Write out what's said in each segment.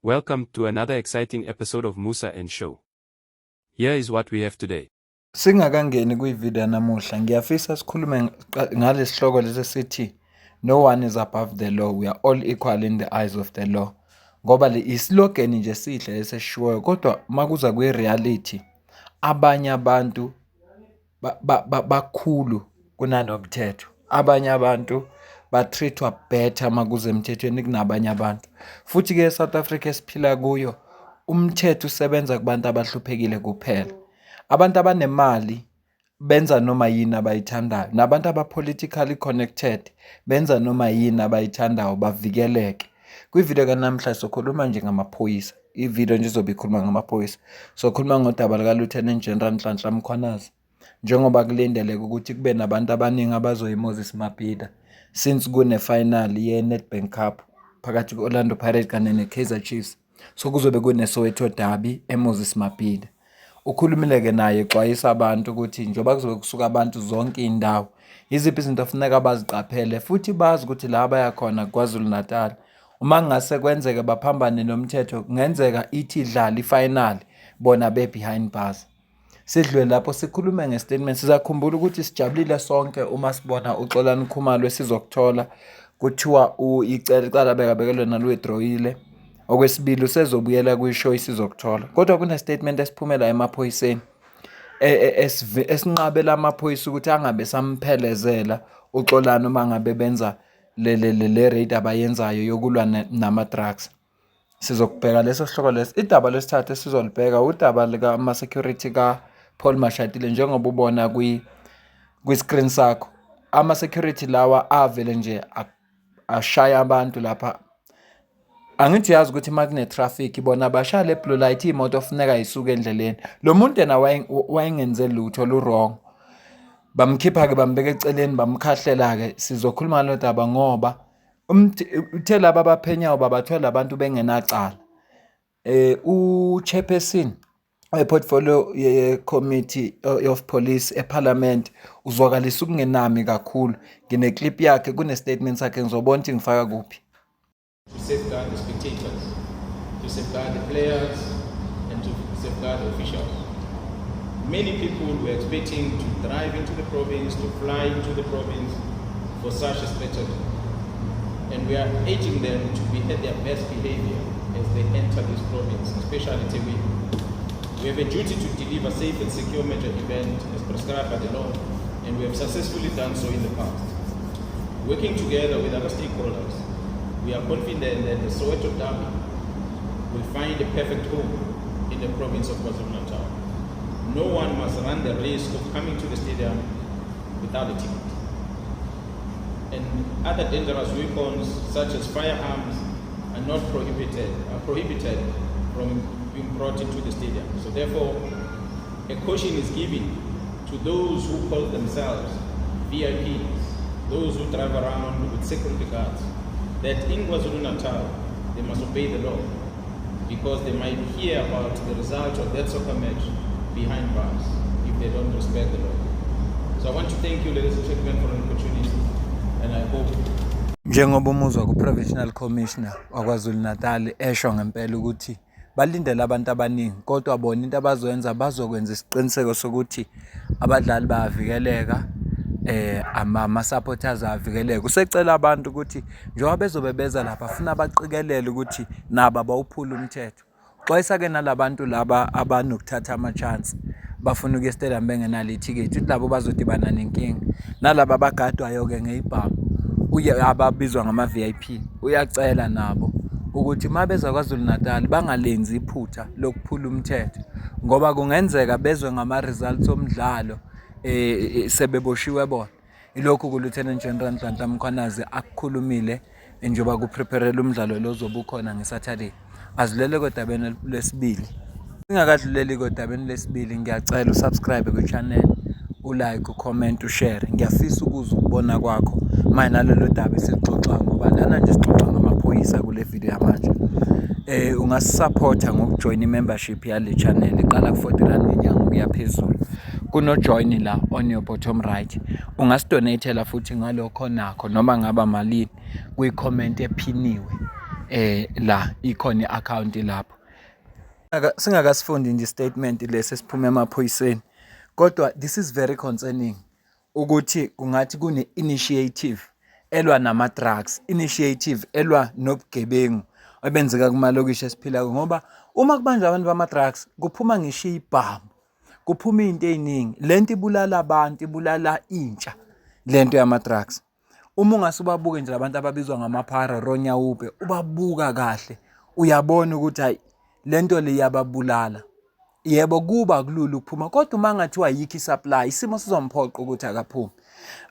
Welcome to another exciting episode of Musa and Show. Here is what we have today. Singakangeni kwivideo namuhla ngiyafisa sikhulume ngalesi hloko lesi sithi no one is above the law, we are all equal in the eyes of the law. Ngoba le islogan nje sihle eseshiwoyo, kodwa makuza kwi-reality abanye abantu bakhulu kunanomthetho. Abanye abantu ba-treatwa better makuze emthethweni kunabanye abantu. Futhi ke eSouth Africa esiphila kuyo umthetho usebenza kubantu abahluphekile kuphela. Abantu abanemali benza noma yini abayithandayo, nabantu aba-politically connected benza noma yini abayithandayo bavikeleke. Kwivideo kanamhla sokhuluma nje ngamaphoyisa. Ivideo nje izobe ikhuluma ngamaphoyisa. Sokhuluma ngodaba lika-Lieutenant General Nhlanhla Mkhwanazi. Njengoba kulindeleka ukuthi kube nabantu abaningi abazoya eMoses Mabhida since kune-final ye-Nedbank Cup phakathi kwe-Orlando Pirates kanye ne-Kaizer Chiefs. So kuzobe kune-Soweto Derby eMoses Mabhida. Ukhulumile-ke naye exwayisa abantu ukuthi njengoba kuzobe kusuka abantu zonke iy'ndawo, yiziphi izinto kufuneka baziqaphele futhi bazi ukuthi la bayakhona KwaZulu Natal uma kungase kwenzeke baphambane nomthetho, kungenzeka ithi idlala i-final bona be-behind bars. Sidlule lapho sikhulume nge-statement. Sizakhumbula ukuthi sijabulile sonke uma sibona uXolani Khumalo esizokuthola kuthiwa icala bekabekelwe nalwedrawile. Okwesibili usezobuyela kwishow isizokuthola. Kodwa kune-statement esiphumela emaphoyiseni esinqabela amaphoyisa ukuthi angabe samphelezela uXolani uma ngabe benza le raid abayenzayo yokulwa nama-drugs. Sizokubheka leso sihloko leso. Idaba lesithathu esizolibheka udaba lika-ama-security ka-Paul Mashatile. Njengoba ubona kwi-screen sakho, ama-security lawa avele nje ashaya abantu lapha. Angithi yazi ukuthi uma kune-traffic bona bashaya le blue light imoto ofuneka isuke endleleni. Lo muntu yena wayengenze lutho lu-wrong. Bamkhipha-ke bambeka eceleni bamkhahlela-ke. Sizokhuluma ngalo daba ngoba uthe laba abaphenyayo babathola abantu bengenacala. U-chairperson we-portfolio ye-committee of police eParliament uzwakalisa ukungenami kakhulu. Ngine-clip yakhe, kune-statement sakhe, ngizobona ukuthi ngifaka kuphi. To safeguard the spectators, to safeguard the players, and to safeguard the officials. Many people were expecting to drive into the province, to fly into the province for such a spectacle. And we are urging them to be at their best behavior as they enter this province, especially Tewi. We have a duty to deliver safe and secure major event as prescribed by the law, and we have successfully done so in the past. Working together with other stakeholders, we are confident that the Soweto Derby will find a perfect home in the province of KwaZulu-Natal. No one must run the risk of coming to the stadium without a ticket. And other dangerous weapons, such as firearms, are prohibited from being brought into the stadium. So therefore, a caution is given to those who call themselves VIPs, those who drive around with security guards, that in KwaZulu-Natal, they must obey the law, because they might hear about the result of that soccer match behind bars if they don't respect the law. So I want to thank you, ladies and gentlemen, for an opportunity, and I hope. Njengoba umuzwa ku-Provincial Commissioner wakwaZulu Natal esho ngempela ukuthi balindele abantu abaningi, kodwa bona into abazoyenza bazokwenza isiqiniseko sokuthi abadlali bayavikeleka, ama-supporters avikeleke. Usecela abantu ukuthi njengoba bezobe beza lapha afuna baqikelele ukuthi nabo abawuphula umthetho. Xwayisa-ke nalabantu laba abanokuthatha ama-chance bafuna ukuya estadium bengenalo ithikithi, ukuthi labo bazodibana nenkinga. Nalaba abagadwayo-ke ngey'bhamu ababizwa ngama-VIP, uyacela nabo ukuthi uma beza KwaZulu Natal bangalenzi iphutha lokuphula umthetho, ngoba kungenzeka bezwe ngama-results omdlalo sebeboshiwe bona. Ilokhu ku-Lieutenant General Nhlanhla Mkhwanazi akukhulumile njengoba kupreparela umdlalo lo ozobe ukhona ngeSaturday. Azilele kodabeni lesibili. Singakadluleli kodabeni lesibili, ngiyacela usubscribe ku-channel, ulike, ucomment, ushare. Ngiyafisa ukuzwa ukubona kwakho mayelana nalolu daba esixoxa ngoba lana nje sixoxa ngamaphoyisa kule video yamanje. Ungasupporta ngokujoin i-membership yale channel, iqala ku-R40 ngenyanga ukuya phezulu. Kuno-join la on your bottom right. Ungasidonatela futhi ngalokho nakho noma ngaba malini kwi-comment ephiniwe la ikhona i-account lapho. Singakasifundi nje statement lesi siphume emaphoyiseni, kodwa this is very concerning ukuthi kungathi kune-initiative elwa nama-drugs, initiative elwa nobugebengu obenzeka kumalokishi esiphila kuwo. Ngoba uma kubanjwa abantu bama-drugs kuphuma ngisho ibhamu, kuphuma iy'nto ey'ningi. Le nto ibulala abantu, ibulala intsha le nto yama-drugs. Uma ungase ubabuke nje abantu ababizwa ngamaphara, ronyaube, ubabuka kahle, uyabona ukuthi hayi le nto le iyababulala. Yebo kuba kulula ukuphuma, kodwa uma ngathiwa yikho i-supply, isimo sizomphoqa ukuthi akaphume.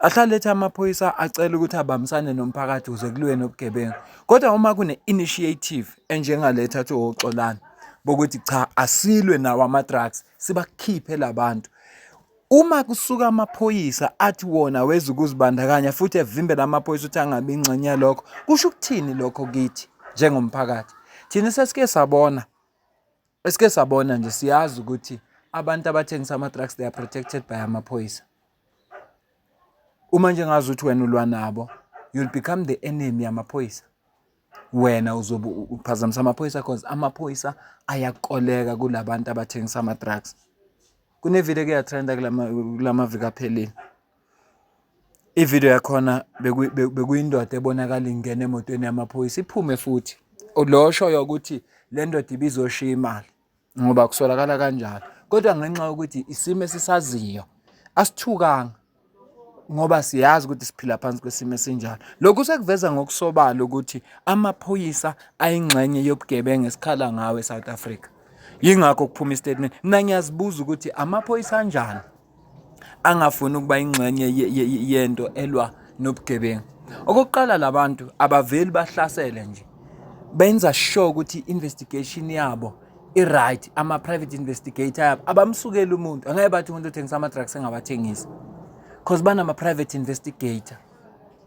Ahlale ethi amaphoyisa acela ukuthi abambisane nomphakathi ukuze kuliwe nobugebengu. Kodwa uma kune-initiative enjengale ethathwe oXolani bokuthi cha asilwe nawo ama-drugs, sibakhiphe labantu. Uma kusuka amaphoyisa athi wona weza ukuzibandakanya futhi evimbela amaphoyisa ukuthi angabi ingxenye yalokho, kusho ukuthini lokho kithi njengomphakathi? Thina esike sabona nje siyazi ukuthi abantu abathengisa ama-drugs they are protected by amaphoyisa. Uma nje ngazi ukuthi wena ulwa nabo, you'll become the enemy yamaphoyisa. Wena uzobe uphazamisa amaphoyisa because amaphoyisa ayakoleka kulabantu abathengisa ama-drugs. Kunevideo ke yatrenda kulamaviki aphelile. Ivideo yakhona bekuyindoda ebonakala ingena emotweni yamaphoyisa iphume futhi. Oloshoyo ukuthi le ndoda ibizoshiya imali ngoba kusolakala kanjalo. Kodwa ngenxa yokuthi isimo esisaziyo asithukanga ngoba siyazi ukuthi siphila phansi kwesimo esinjalo. Lokhu sekuveza ngokusobala ukuthi amaphoyisa ayingxenye yobugebengu esikhala ngawe eSouth Africa. Yingakho kuphuma istatement. Mina ngiyazibuza ukuthi amaphoyisa kanjani angafuni ukuba ingxenye yento elwa nobugebengu. Okokuqala labantu abaveli bahlasele nje. Benza sure ukuthi investigation yabo i-right, ama-private investigator yabo abamsukeli umuntu. Angeke bathi umuntu othengisa ama-drugs engabathengisi. Because banama-private investigator.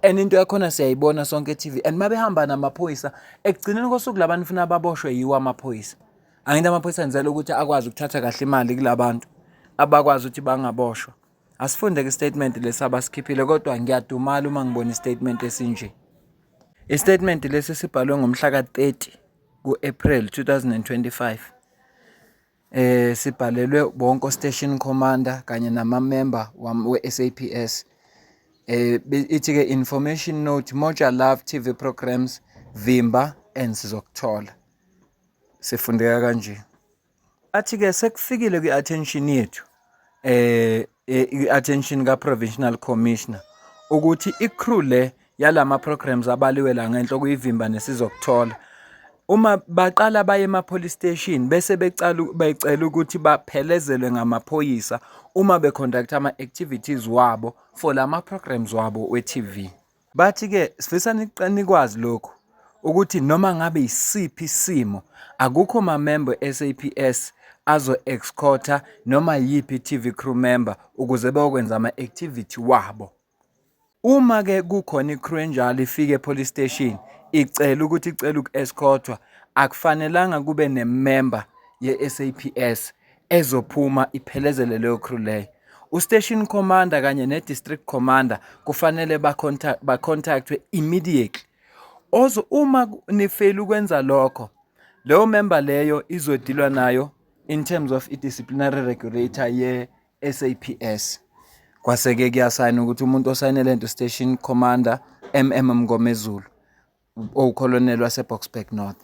And into yakhona siyayibona sonke e-TV. And mabehamba namaphoyisa, ekugcineni kosuku labantu funa baboshwe yiwo amaphoyisa. Angithi amaphoyisa enzela ukuthi akwazi ukuthatha kahle imali kulabantu abakwazi ukuthi bangaboshwa. Asifunde ke statement lesabasikhiphile, kodwa ngiyadumala uma ngibona istatement esinje. Istatement lesi sibhalwe ngomhla ka-30 ku-April 2025. Sibhalelwe bonke station commander kanye nama-member we-SAPS. Ithi ke information note, Moja Love TV programs Vimba and Sizokuthola. Sifundeka kanje. Athi ke sekufikile kwi-attention yethu i-attention ka-Provincial Commissioner ukuthi i-crew le yalama programs abaliwe la ngenhlo kuyivimba nesizokuthola. Uma baqala baye ema-police station bese becela ukuthi baphelezelwe ngamaphoyisa uma beconduct ama-activities wabo for lama programs wabo we-TV. Bathi ke sifisa nikwazi lokho ukuthi noma ngabe isiphi isimo akukho ma-member SAPS azo-escorta noma yipi TV crew member ukuze bayokwenza ama-activity wabo. Uma ke kukhona i-crew enjalo ifike e-police station icela uku-escortwa, akufanelanga kube ne-member ye-SAPS ezophuma iphelezele leyo crew leyo. U-station commander kanye ne-district commander kufanele ba-contactwe immediately. Also uma nifeli ukwenza lokho, leyo member leyo izodilwa nayo in terms of i-disciplinary regulator ye-SAPS. Kwaseke kuyasayina ukuthi umuntu osayine lento station commander Mngomezulu okolonel waseBoksburg North.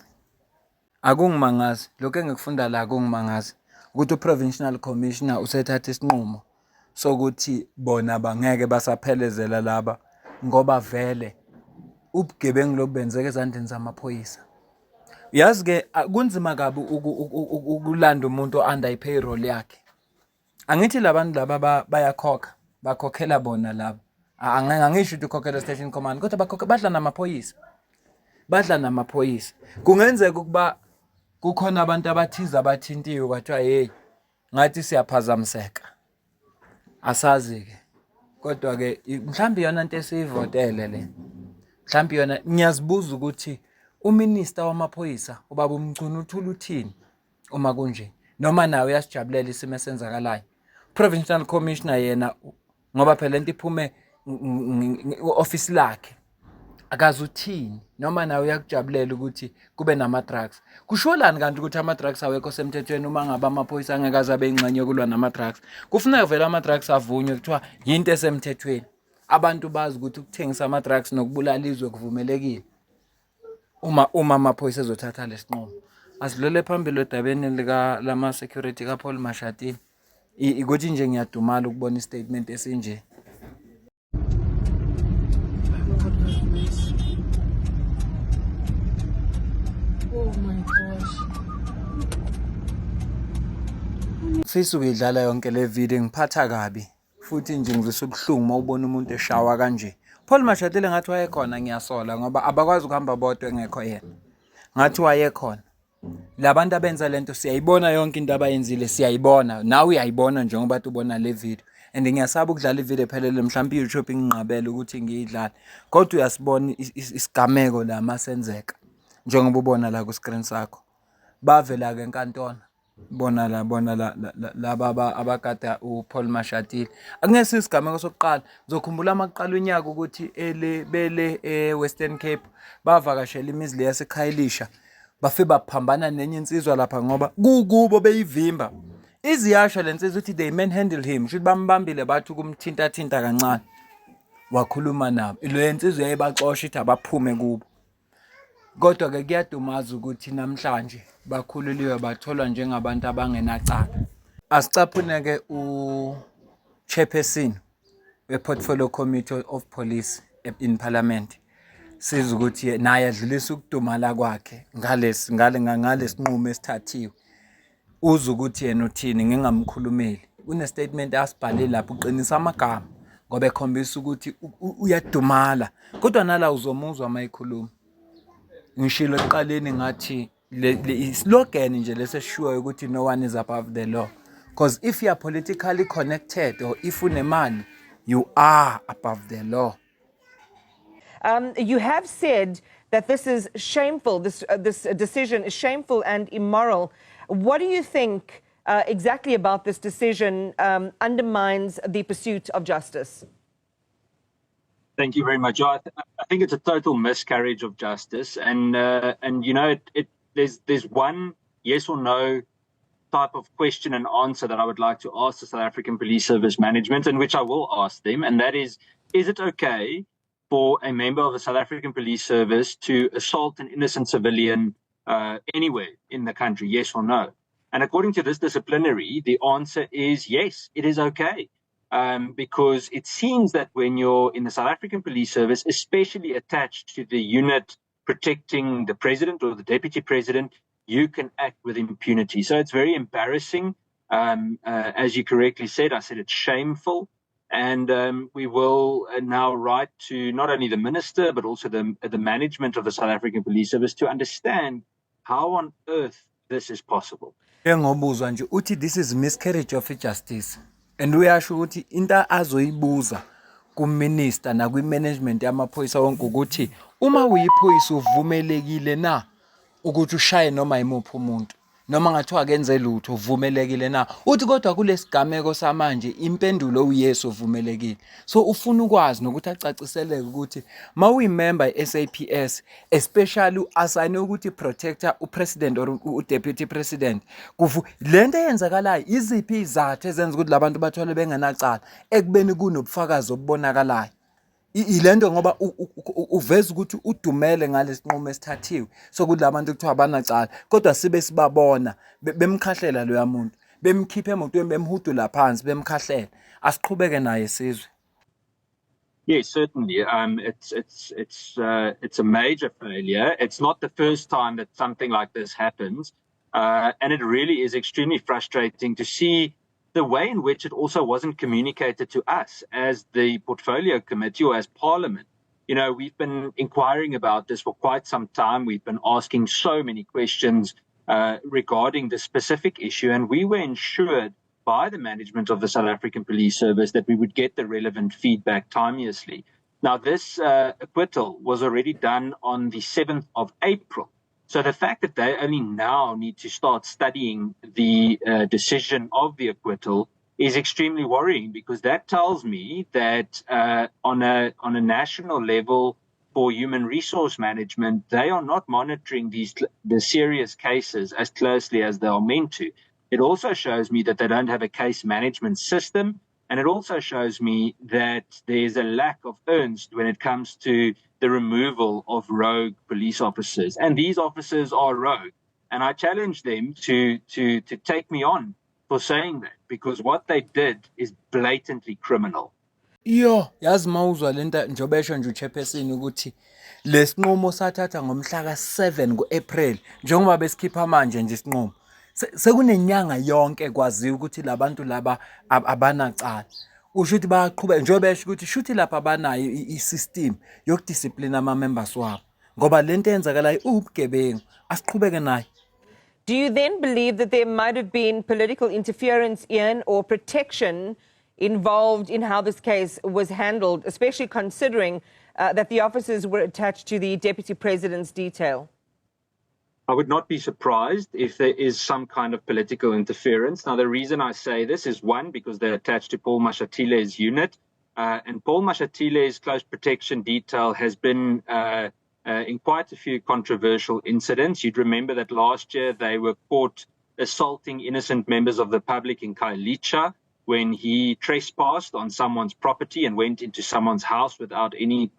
Akungimangazi, lokho engikufunda la akungimangazi ukuthi u-Provincial Commissioner usethatha isinqumo sokuthi bona bangeke basaphelezela laba ngoba vele ubugebengu lobenzeka ezandleni zamaphoyisa. Yazi ke kunzima kabi ukulanda umuntu under i-payroll yakhe. Angithi labantu laba bayakhokha, bakhokhela bona laba. Angisho ukuthi ukhokhela station command, kodwa badla namaphoyisa. Badla namaphoyisa. Kungenzeka ukuba kukhona abantu abathize abathintiwe kwathiwa hey ngathi siyaphazamiseka. Asazi ke. Kodwa ke mhlambi yona into esivotele le. Mhlambi yona ngiyazibuza ukuthi uminister wamaphoyisa ubaba uMchunu uthula uthini uma kunje, noma nawe uyasijabulela isimo esenzakalayo. Provincial Commissioner yena ngoba phela lento iphume office lakhe akaze uthini noma nawe uyakujabulela ukuthi kube nama-drugs. Kusholani kanti ukuthi ama-drugs awekho semthethweni uma ngabe amaphoyisa angeke aze abe ingxenye yokulwa nama-drugs? Kufuneka vele ama-drugs avunywe kuthiwa yinto esemthethweni. Abantu bazi ukuthi ukuthengisa ama-drugs nokubulala izwe kuvumelekile uma amaphoyisa ezothatha lesinqumo. Asidlule phambili odabeni lama-security kaPaul Mashatile. Ukuthi nje ngiyadumala ukubona istatement esinje. Oh my gosh. Fisa ukuyidlala yonke le video ngiphatha kabi futhi nje ngizwisa ubuhlungu uma ubona umuntu eshawa kanje. Paul Mashatile ngathi wayekhona ngiyasola ngoba abakwazi ukuhamba bodwa engekho yena. Ngathi wayekhona. Labantu abenza lento siyayibona yonke into abayenzile siyayibona. Nawe uyayibona njengoba ubona le video. And ngiyasaba ukudlala ivideo ephelele mhlawumbe YouTube inginqabela ukuthi ngiyidlale. Kodwa uyasibona isigameko la masenzeka. Njengoba ubona la ku screen sakho. Bavela ke enkantolo. Bona la laba abakade uPaul Mashatile. Akungesi isigameko sokuqala. Ngizokhumbula amaqala unyaka ukuthi bele eWestern Cape bavakashela imizi le yaseKhayelitsha. Bafe baphambana nenye insizwa lapha ngoba kubo beyivimba. Iziyasho lensizwa ukuthi they manhandle him. Should bambambile bathi kumthinta kancane. Wakhuluma nabo. Le nsizwa yayibaxosha ithi abaphume kubo. Kodwa ke kuyadumaza ukuthi namhlanje bakhululiwe batholwa njengabantu abangenacala. Asicaphuneke chairperson we-Portfolio Committee of Police in Parliament. Siza ukuthi naye adlulisa ukudumala kwakhe ngalesinqumo esithathiwe. Uza ukuthi yena uthini ngingamkhulumeli. Une-statement asibhalile lapho uqinisa amagama ngoba ekhombisa ukuthi uyadumala. Kodwa nala uzomuzwa uma ekhuluma. Ngishilo ekuqaleni ngathi le slogan nje lesesishiwo ukuthi no one is above the law. Because if you are politically connected or if unemali, you are above the law. You have said that this is shameful, this decision is shameful and immoral. What do you think exactly about this decision undermines the pursuit of justice? Thank you very much. I think it's a total miscarriage of justice, and you know, there's one yes or no type of question and answer that I would like to ask the South African Police Service management, and which I will ask them, and that is it okay for a member of the South African Police Service to assault an innocent civilian anywhere in the country, yes or no? And according to this disciplinary, the answer is yes, it is okay. Because it seems that when you're in the South African Police Service, especially attached to the unit protecting the president or the deputy president, you can act with impunity. So it's very embarrassing. As you correctly said, I said it's shameful. And we will now write to not only the minister, but also the management of the South African Police Service to understand how on earth this is possible. This is miscarriage of justice. And uyasho ukuthi into azoyibuza kuminister na kwi-management yamaphoyisa wonke ukuthi uma uyiphoyisa uvumelekile na ukuthi ushaye noma imuphi umuntu noma ngathiwa akenze lutho uvumelekile na. Uthi kodwa kulesigameko samanje impendulo uyesu uvumelekile. So ufuna ukwazi nokuthi acaciseleke ukuthi ma uyimember SAPS especially assign ukuthi protector upresident or udeputy president lento eyenzakalayo iziphi izathu ezenza ukuthi labantu bathole bengenacala ekubeni kunobufakazi obubonakalayo. Ilento ngoba uveza ukuthi udumele ngalesinqumo esithathiwe sokuthi labantu kuthiwa abanacala kodwa sibe sibabona bemkhahlela lo yamuntu bemkhiphe emotweni bemhudula phansi bemkhahlela asiqhubeke naye sizwe. Yes, certainly. It's a major failure. It's not the first time that something like this happens, and it really is extremely frustrating to see the way in which it also wasn't communicated to us as the Portfolio Committee or as Parliament. You know, we've been inquiring about this for quite some time. We've been asking so many questions regarding the specific issue, and we were ensured by the management of the South African Police Service that we would get the relevant feedback timeously. Now, this acquittal was already done on the 7th of April. So the fact that they only now need to start studying the decision of the acquittal is extremely worrying, because that tells me that on a national level, for human resource management, they are not monitoring the serious cases as closely as they are meant to. It also shows me that they don't have a case management system. And it also shows me that there's a lack of earnest when it comes to the removal of rogue police officers. And these officers are rogue. And I challenge them to take me on for saying that, because what they did is blatantly criminal. Yo, yazi mawuzwa lento njengoba esho nje uchairperson ukuthi lesinqumo sathatha ngomhla ka7 kuApril njengoba besikhipha manje nje isinqumo. Sekunenyanga yonke kwaziwa ukuthi labantu laba abanacala. Usho ukuthi bayaqhubeka njengoba besho ukuthi shuthi lapha abanayo isystem yokudiscipline ama members wabo. Ngoba lento eyenzakalayo ubugebengu asiqhubeke nayo. Do you then believe that there might have been political interference in or protection involved in how this case was handled, especially considering that the officers were attached to the Deputy President's detail? I would not be surprised if there is some kind of political interference. Now, the reason I say this is, one, because they're attached to Paul Mashatile's unit, and Paul Mashatile's close protection detail has been in quite a few controversial incidents. You'd remember that last year they were caught assaulting innocent members of the public in Khayelitsha when he trespassed on someone's property and went into someone's house without any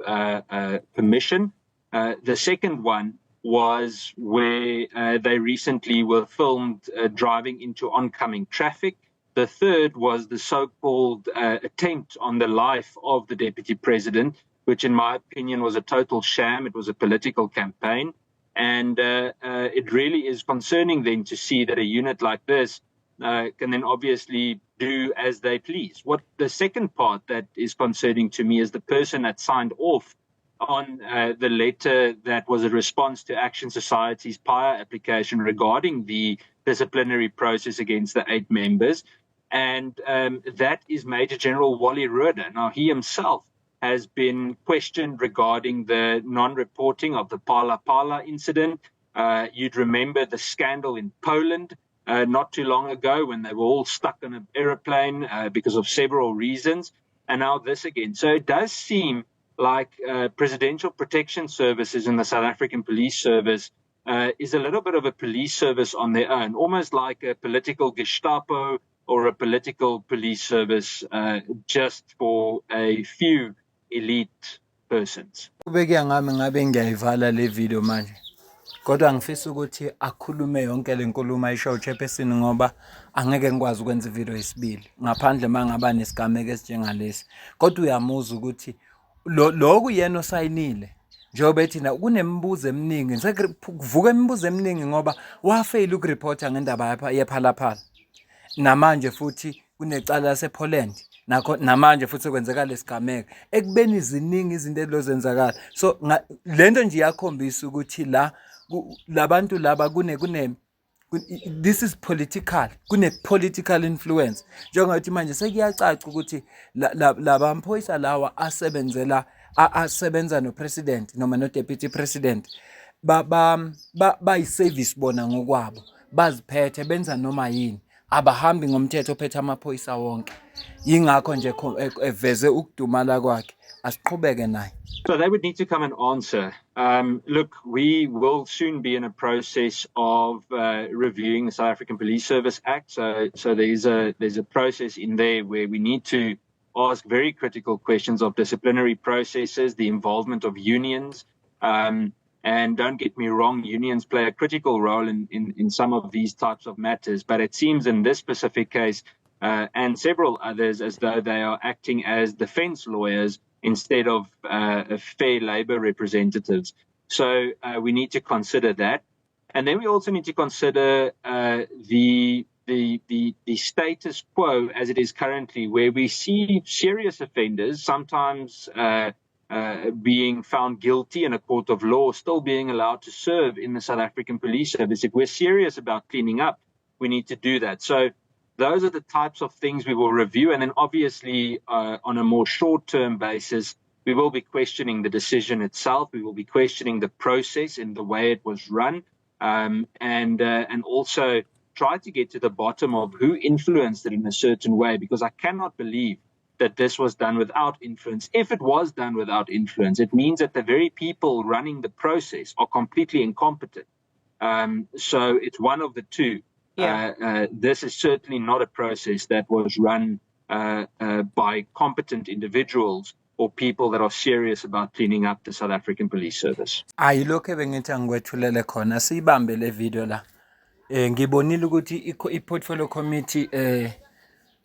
permission. The second one was where they recently were filmed driving into oncoming traffic. The third was the so-called attempt on the life of the Deputy President, which in my opinion was a total sham. It was a political campaign. And it really is concerning then to see that a unit like this can then obviously do as they please. What the second part that is concerning to me is the person that signed off on the letter that was a response to Action Society's prior application regarding the disciplinary process against the 8 members. And that is Major General Wally Roeder. Now, he himself has been questioned regarding the non-reporting of the Pala Pala incident. You'd remember the scandal in Poland not too long ago when they were all stuck on an aeroplane because of several reasons. And now this again. So it does seem like Presidential Protection Services in the South African Police Service is a little bit of a police service on their own, almost like a political Gestapo or a political police service just for a few elite persons. Kubeke ngami ngabe ngiyayivala le video manje. Kodwa ngifisa ukuthi akhulume yonke lenkulumo ayisho uchairperson ngoba angeke ngikwazi ukwenza ivideo yesibili ngaphandle mangaba nesigameko esinjengalesi. Kodwa uyamuzwa ukuthi lokhu yena osayinile njengoba ethina kunemibuzo eminingi sekuvuka imibuzo eminingi ngoba wafail ukureporta ngendaba yephalaphala. Namanje futhi kunecala lasePoland nakho namanje futhi kwenzeka lesigameko ekubeni iziningi izinto ezilozenzakala. So lento nje iyakhombisa ukuthi labantu laba this is political, kune political influence. Njengokuthi manje sekuyacaca ukuthi laba mphoyisa lawa asebenza no president noma no deputy president bayiservice bona ngokwabo, baziphethe benza noma yini, abahambi ngomthetho ophethe amaphoyisa wonke. Yingakho nje eveze ukudumala kwakhe. Asiqhubeke naye. So they would need to come and answer. Look, we will soon be in a process of reviewing the South African Police Service Act. So there's a process in there where we need to ask very critical questions of disciplinary processes, the involvement of unions. And don't get me wrong, unions play a critical role in some of these types of matters. But it seems in this specific case and several others as though they are acting as defense lawyers instead of fair labor representatives. So we need to consider that. And then we also need to consider the status quo as it is currently, where we see serious offenders sometimes being found guilty in a court of law, still being allowed to serve in the South African Police Service. If we're serious about cleaning up, we need to do that. So those are the types of things we will review. And then obviously, on a more short-term basis, we will be questioning the decision itself. We will be questioning the process and the way it was run, and also try to get to the bottom of who influenced it in a certain way, because I cannot believe that this was done without influence. If it was done without influence, it means that the very people running the process are completely incompetent. So it's one of the two. Yeah. This is certainly not a process that was run by competent individuals or people that are serious about cleaning up the South African police service. Ayilokho bengithi angikwethulele khona siyibambe le video la. Ngibonile ukuthi i-portfolio committee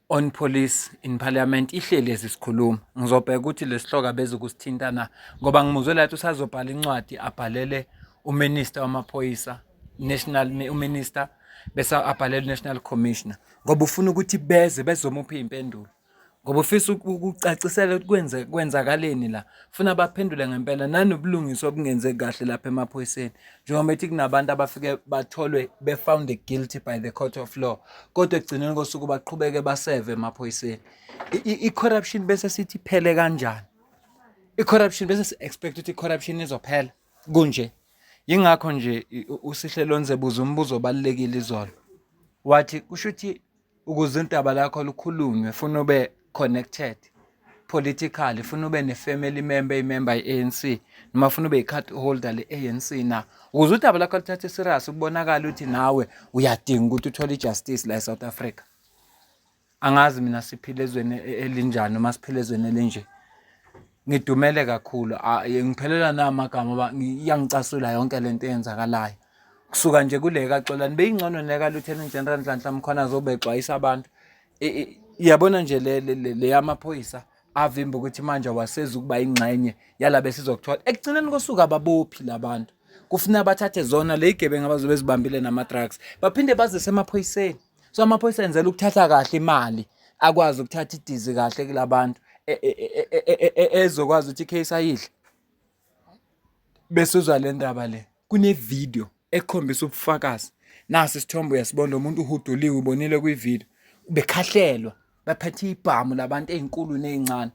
on police in parliament ihleli ezisikhuluma. Ngizobheka ukuthi lesihloka beze kusithintana ngoba ngimuzwe lathi usazobhala incwadi abhalele uminister wamaphoyisa uminister bese abhalele national commissioner ngoba ufuna ukuthi bezomupha impendulo ngoba ufisa ukucacisela ukuthi kwenzakaleni la ufuna baphendule ngempela nanobulungiswa obungenzeki kahle lapha emaphoyiseni njengoba ethi kunabantu abafike batholwe befound guilty by the court of law kodwa egcineni kosuku baqhubeke baseve emaphoyiseni i-corruption bese sithi phele kanjani i-corruption bese expect ukuthi i-corruption izophela kunje yingakho nje uSihlelonze buza umbuzo obalekile izolo wathi kusho ukuthi ukuze indaba lakho lukhulunywe ufuna ube connected politically ufuna ube ne-family member ye-ANC noma ufuna ube i-card holder le-ANC na ukuze udaba lakho luthathe serious ukubonakala ukuthi nawe uyadinga ukuthi uthole i-justice la eSouth Africa. Angazi mina siphile ezweni elinjani noma siphile ezweni elinje. Ngidumele kakhulu ngiphelela namagama ngoba iyangicasula yonke lento eyenzakalayo kusuka nje kule kaXolani beyingcono neka Lieutenant General Nhlanhla Mkhwana azobexwayisa abantu yabona nje le yamaphoyisa avimba ukuthi manje waseza ukuba ingxenye yala besizokuthola ekugcineni kosuku ababophi labantu kufuna bathathe zona le igebenga abazobe zibambile nama drugs baphinde bazise emaphoyiseni so amaphoyisa enzela ukuthatha kahle imali akwazi ukuthatha idizi kahle kulabantu ezokwazi ukuthi icase ayihle bese uzwa le ndaba le kune video ekhombisa ubufakazi nasi isithombe uyasibona umuntu uhuduliwe ubonile kwivideo bekhahlelwa baphethe ibhamu labantu ezinkulu nezincane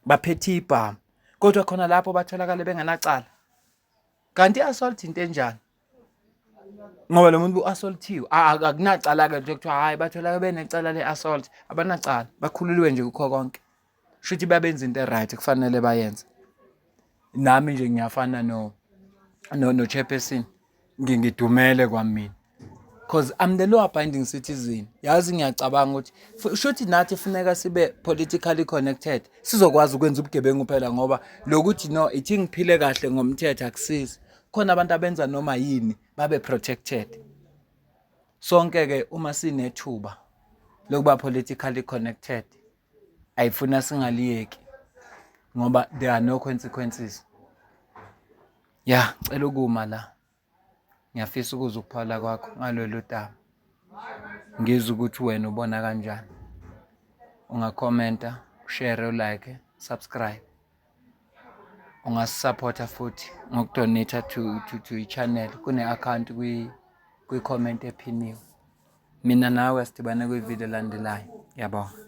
baphethe ibhamu kodwa khona lapho batholakala benganacala kanti assault into enjani ngoba lo muntu assaultiwe akunacala ke nje kuthiwa hayi batholakala benecala le-assault abanacala bakhululiwe nje kukho konke shuthi babenza into right kufanele bayenze nami nje ngiyafana no chairperson ngingidumele kwamina because I'm the law abiding citizen yazi ngiyacabanga ukuthi shuthi nathi funeka sibe politically connected sizokwazi ukwenza ubugebengu phela ngoba lokuthi no ithi ngiphile kahle ngomthetho akusizi khona abantu abenza noma yini babe protected sonke ke uma sinethuba lokuba politically connected ayifuna singaliyeki ngoba there are no consequences. Ya cela ukuma la ngiyafisa ukuza ukuphala kwakho ngalolu daba ngizwe ukuthi wena ubona kanjani ungakhomenta share like subscribe ungasupporta futhi ngokudonate to i-channel kune-account kwi-comment ephiniwe mina nawe sidibane kwi-video landelayo yabonga.